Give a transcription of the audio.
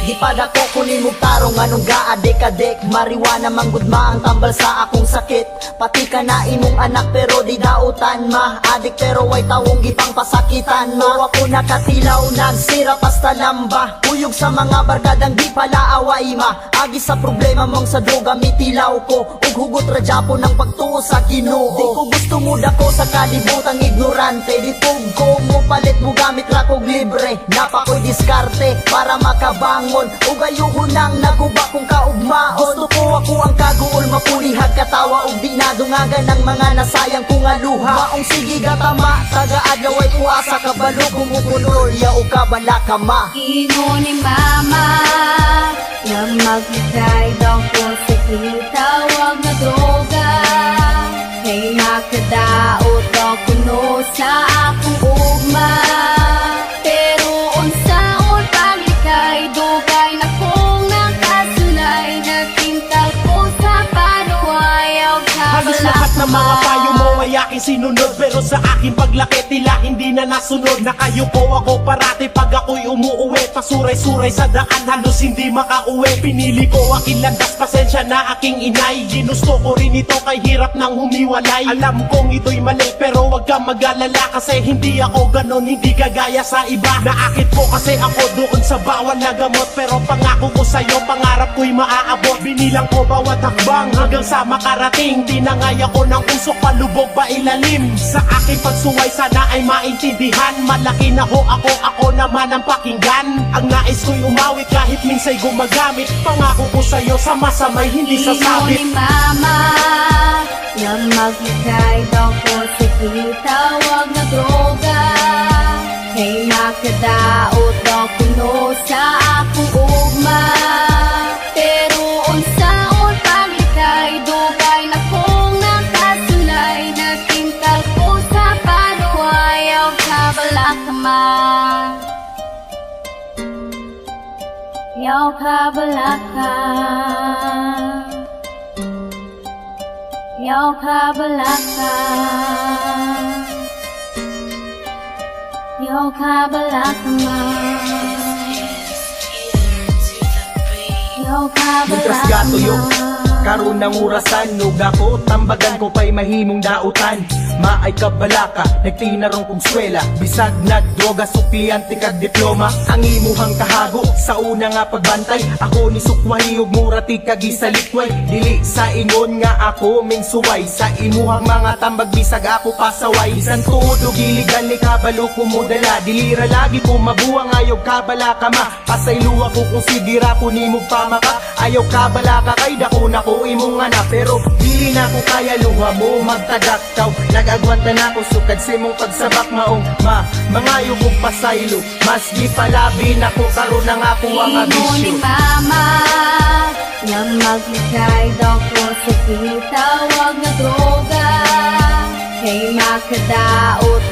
Di pa dako kunin mo tarong anong gaadik-adik. Mariwana manggudma ang tambal sa akong sakit. Pati ka na imong anak pero di dautan ma. Adik pero way tawong gipang pasakitan ma. Ako nakatilaw nagsira pasta lamba. Uyog sa mga barkadang di pala away ma. Agi sa problema mong sa droga mitilaw ko. Ug hugot radyapo ng pagtuo sa Ginoo. Di ko gusto mo dako sa kalibutang ignorante. Ditog ko mo palit mo gamit ra kog libre. Napakoy diskarte para makabangon. Ug ayoko nang naguba kong kaugmaon. Gusto ko ako ang kaguol mapulihag katawa. Ug di nadungagan ng mga nasayang kong aluha. Maong sige gatama taga-adlaw ay kuasa kabalo. Kumukulor ya o kabala ka ma. Ingon ni mama na magbigay daw ko sa kitawag na droga. Kay nakadaot daw kuno sa akong ugma. Pero unsaon palikay dugay na kong nakasulay. Natintal ko sa panuwayaw Halos lahat ng mga payo mo ay aking sinunod. Pero sa aking paglaki tila hindi na nasunod. Nakayupo ako parati pag ako'y umuuwi. Pasuray-suray sa daan halos hindi makauwi. Pinili ko aking landas, pasensya na aking inay. Ginusto ko rin ito kay hirap nang humiwalay. Alam kong ito'y mali pero wag kang mag-alala. Kasi hindi ako ganon, hindi kagaya sa iba. Naakit ko kasi ako doon sa bawal na gamot. Pero pangako ko sa'yo, pangarap ko'y maaabot. Binilang ko bawat hakbang hanggang sa makarating. Tinangay ako ng usok, palubog ba ilalim. Sa aking pagsuway sana ay maintindihan. Malaki na ho ako naman ang pakinggan. Ang nais ko'y umawi kahit minsay gumagamit. Pangako ko sa'yo sa masamay hindi Ingon sasabit. ni mama na magbigay daw ko sa kitawag na droga. Kay nakadaot daw kuno sa akong ugma. Pero unsaon palikay dugay na kong nakasulay. Natintal ko sa panuwayaw kabala ka ma. Yaw kabala ka. Yaw kabala ka. Yaw kabala ka ma. Yaw kabala Mitras ka gato yung ma. karon ng urasan. Ug ako tambagan ko pa'y mahimong dautan. Maay kabalaka, nagtinarong kong swela. Bisag nagdroga, sukliyante kag diploma. Ang imuhang kahago sa una nga pagbantay. Ako ni sukwahi ug murati kag isalitway. Dili sa ingon nga ako ming suway. Sa imuhang mga tambag bisag ako pasaway. Bisan tuod ug iligan ni kabalo ko modala. Dilira lagi ko mabuang ayaw kabalaka ma. Pasaylo ako kung sigira ko nimo pamaka. Ayaw kabalaka kay dako na ko imong anak. Pero dili na ko kaya luha mo magtagaktaw. Nag-agwanta na ko sukad sa imong pagsabak maong mangayo kong pasaylo. Mas gipalabi na ko karon ang ako ang Ingon ni abisyo. mama na magbigay daw ko sa kitawag na droga. Kay makadaot